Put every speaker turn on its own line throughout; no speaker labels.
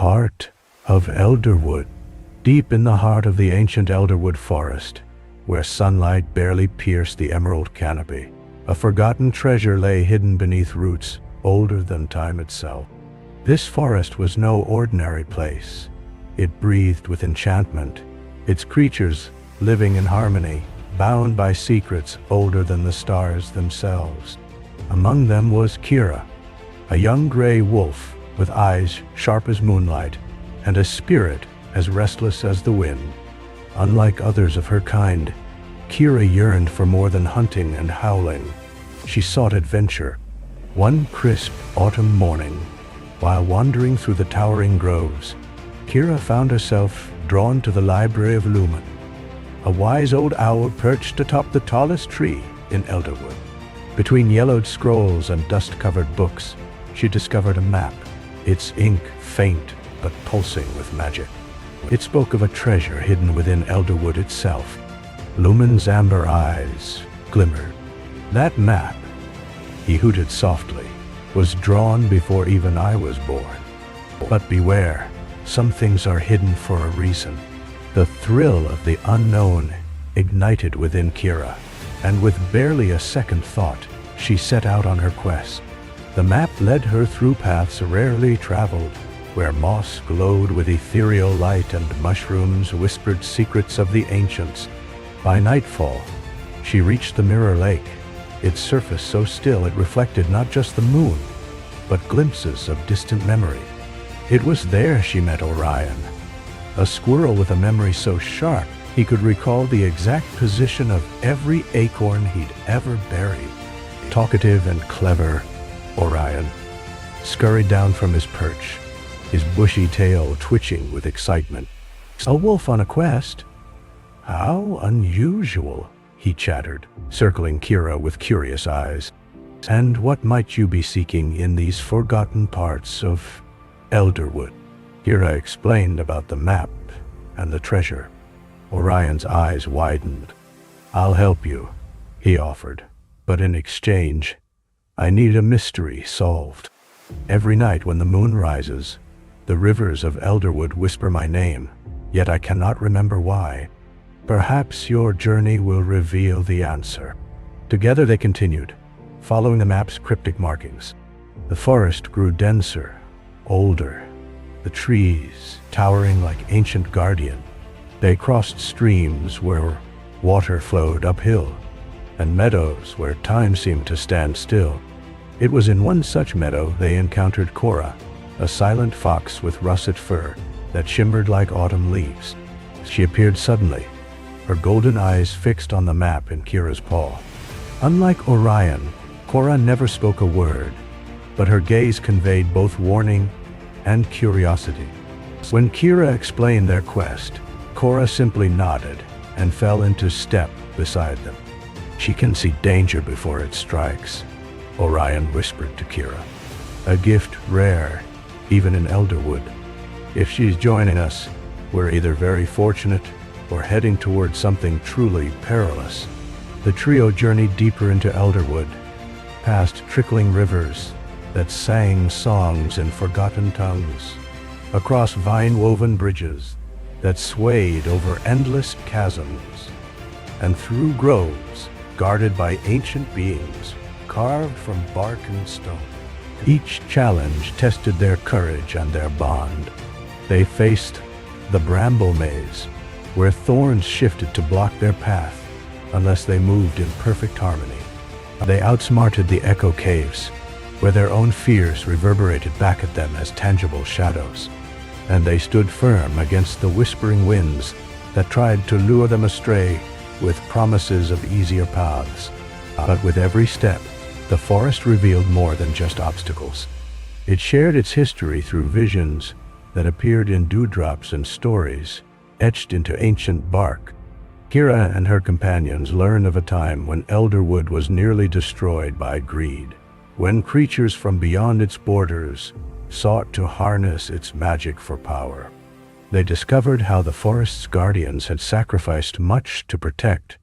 heart of Elderwood, deep in the heart of the ancient Elderwood Forest, where sunlight barely pierced the emerald canopy, a forgotten treasure lay hidden beneath roots older than time itself. This forest was no ordinary place. It breathed with enchantment, its creatures living in harmony, bound by secrets older than the stars themselves. Among them was Kira, a young gray wolf with eyes sharp as moonlight and a spirit as restless as the wind. Unlike others of her kind, Kira yearned for more than hunting and howling. She sought adventure. One crisp autumn morning, while wandering through the towering groves, Kira found herself drawn to the library of Lumen. A wise old owl perched atop the tallest tree in Elderwood. Between yellowed scrolls and dust-covered books, she discovered a map, its ink faint but pulsing with magic. It spoke of a treasure hidden within Elderwood itself. Lumen's amber eyes glimmered. That map, he hooted softly, was drawn before even I was born. But beware, some things are hidden for a reason. The thrill of the unknown ignited within Kira, and with barely a second thought, she set out on her quest. The map led her through paths rarely traveled, where moss glowed with ethereal light and mushrooms whispered secrets of the ancients. By nightfall, she reached the Mirror Lake, its surface so still it reflected not just the moon, but glimpses of distant memory. It was there she met Orion, a squirrel with a memory so sharp he could recall the exact position of every acorn he'd ever buried. Talkative and clever, Orion scurried down from his perch, his bushy tail twitching with excitement. "A wolf on a quest? How unusual," he chattered, circling Kira with curious eyes. "And what might you be seeking in these forgotten parts of Elderwood?" Kira explained about the map and the treasure. Orion's eyes widened. "I'll help you," he offered, "but in exchange, I need a mystery solved. Every night when the moon rises, the rivers of Elderwood whisper my name, yet I cannot remember why. Perhaps your journey will reveal the answer." Together they continued, following the map's cryptic markings. The forest grew denser, older, the trees towering like ancient guardians. They crossed streams where water flowed uphill, and meadows where time seemed to stand still. It was in one such meadow they encountered Cora, a silent fox with russet fur that shimmered like autumn leaves. She appeared suddenly, her golden eyes fixed on the map in Kira's paw. Unlike Orion, Cora never spoke a word, but her gaze conveyed both warning and curiosity. When Kira explained their quest, Cora simply nodded and fell into step beside them. "She can see danger before it strikes," Orion whispered to Kira. "A gift rare, even in Elderwood. If she's joining us, we're either very fortunate or heading toward something truly perilous." The trio journeyed deeper into Elderwood, past trickling rivers that sang songs in forgotten tongues, across vine-woven bridges that swayed over endless chasms, and through groves guarded by ancient beings carved from bark and stone. Each challenge tested their courage and their bond. They faced the bramble maze, where thorns shifted to block their path unless they moved in perfect harmony. They outsmarted the echo caves, where their own fears reverberated back at them as tangible shadows. And they stood firm against the whispering winds that tried to lure them astray with promises of easier paths. But with every step, the forest revealed more than just obstacles. It shared its history through visions that appeared in dewdrops and stories etched into ancient bark. Kira and her companions learned of a time when Elderwood was nearly destroyed by greed, when creatures from beyond its borders sought to harness its magic for power. They discovered how the forest's guardians had sacrificed much to protect,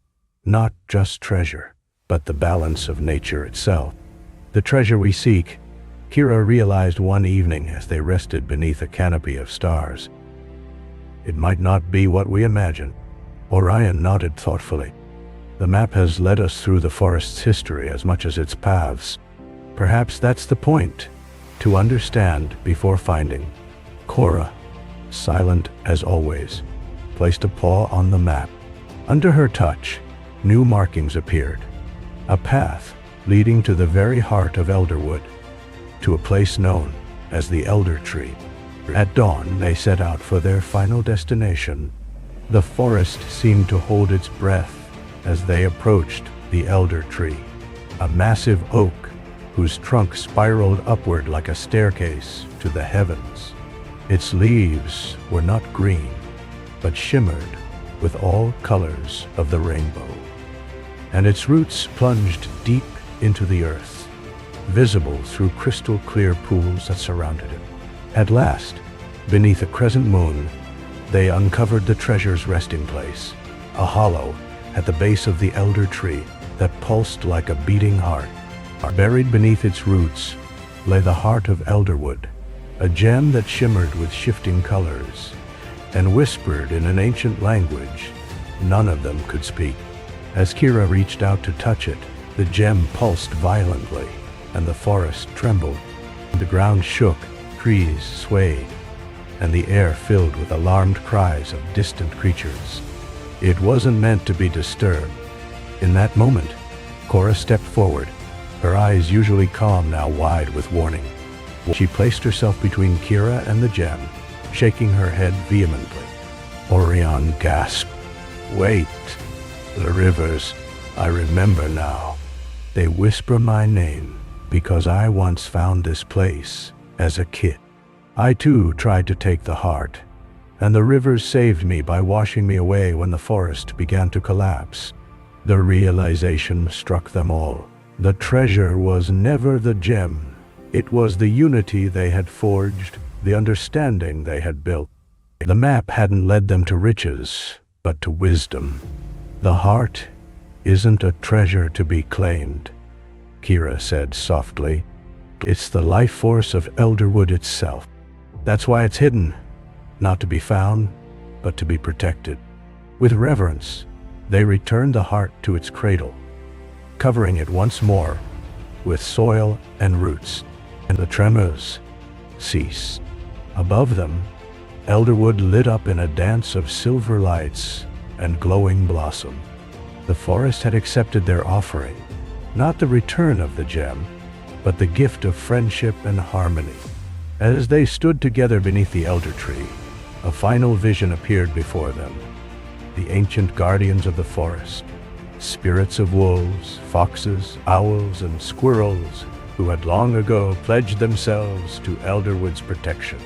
not just treasure, but the balance of nature itself. The treasure we seek Kira realized one evening as they rested beneath a canopy of stars. It might not be what we imagine. Orion nodded thoughtfully. The map has led us through the forest's history as much as its paths. Perhaps that's the point, to understand before finding. Cora, silent as always, placed a paw on the map. Under her touch, new markings appeared. A path leading to the very heart of Elderwood, to a place known as the Elder Tree. At dawn, they set out for their final destination. The forest seemed to hold its breath as they approached the Elder Tree, a massive oak whose trunk spiraled upward like a staircase to the heavens. Its leaves were not green, but shimmered with all colors of the rainbow, and its roots plunged deep into the earth, visible through crystal-clear pools that surrounded it. At last, beneath a crescent moon, they uncovered the treasure's resting place, a hollow at the base of the Elder Tree that pulsed like a beating heart. Buried beneath its roots lay the heart of Elderwood, a gem that shimmered with shifting colors and whispered in an ancient language none of them could speak. As Kira reached out to touch it, the gem pulsed violently, and the forest trembled. The ground shook, trees swayed, and the air filled with alarmed cries of distant creatures. It wasn't meant to be disturbed. In that moment, Cora stepped forward, her eyes usually calm now wide with warning. She placed herself between Kira and the gem, shaking her head vehemently. Orion gasped. "Wait. The rivers, I remember now. They whisper my name because I once found this place as a kid. I too tried to take the heart, and the rivers saved me by washing me away when the forest began to collapse." The realization struck them all. The treasure was never the gem. It was the unity they had forged, the understanding they had built. The map hadn't led them to riches, but to wisdom. "The heart isn't a treasure to be claimed," Kira said softly. "It's the life force of Elderwood itself. That's why it's hidden, not to be found, but to be protected." With reverence, they returned the heart to its cradle, covering it once more with soil and roots, and the tremors ceased. Above them, Elderwood lit up in a dance of silver lights and glowing blossom. The forest had accepted their offering, not the return of the gem, but the gift of friendship and harmony. As they stood together beneath the Elder Tree, a final vision appeared before them. The ancient guardians of the forest, spirits of wolves, foxes, owls, and squirrels who had long ago pledged themselves to Elderwood's protection.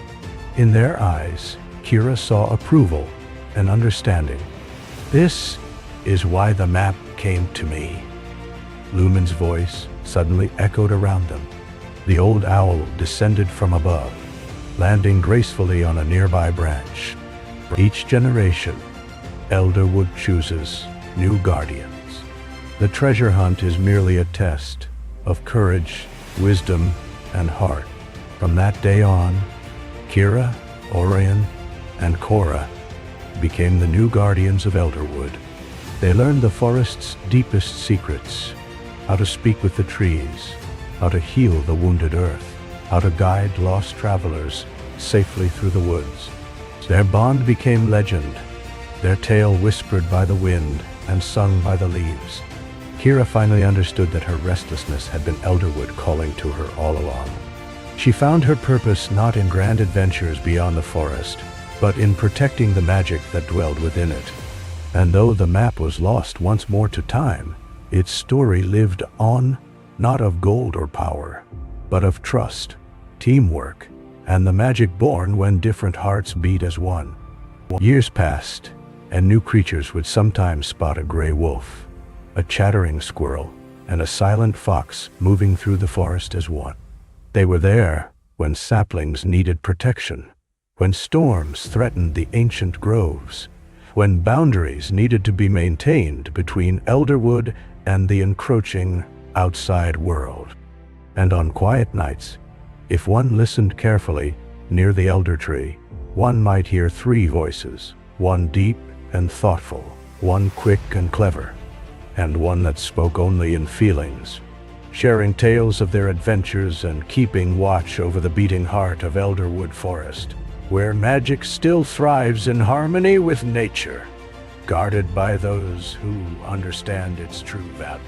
In their eyes, Kira saw approval and understanding. "This is why the map came to me." Lumen's voice suddenly echoed around them. The old owl descended from above, landing gracefully on a nearby branch. For each generation, Elderwood chooses new guardians. The treasure hunt is merely a test of courage, wisdom, and heart. From that day on, Kira, Orion, and Cora became the new guardians of Elderwood. They learned the forest's deepest secrets, how to speak with the trees, how to heal the wounded earth, how to guide lost travelers safely through the woods. Their bond became legend, their tale whispered by the wind and sung by the leaves. Kira finally understood that her restlessness had been Elderwood calling to her all along. She found her purpose not in grand adventures beyond the forest, but in protecting the magic that dwelled within it. And though the map was lost once more to time, its story lived on, not of gold or power, but of trust, teamwork, and the magic born when different hearts beat as one. Years passed, and new creatures would sometimes spot a gray wolf, a chattering squirrel, and a silent fox moving through the forest as one. They were there when saplings needed protection, when storms threatened the ancient groves, when boundaries needed to be maintained between Elderwood and the encroaching outside world. And on quiet nights, If one listened carefully, near the elder tree, one might hear three voices, one deep and thoughtful, one quick and clever, and one that spoke only in feelings, sharing tales of their adventures and keeping watch over the beating heart of Elderwood Forest, where magic still thrives in harmony with nature, guarded by those who understand its true value.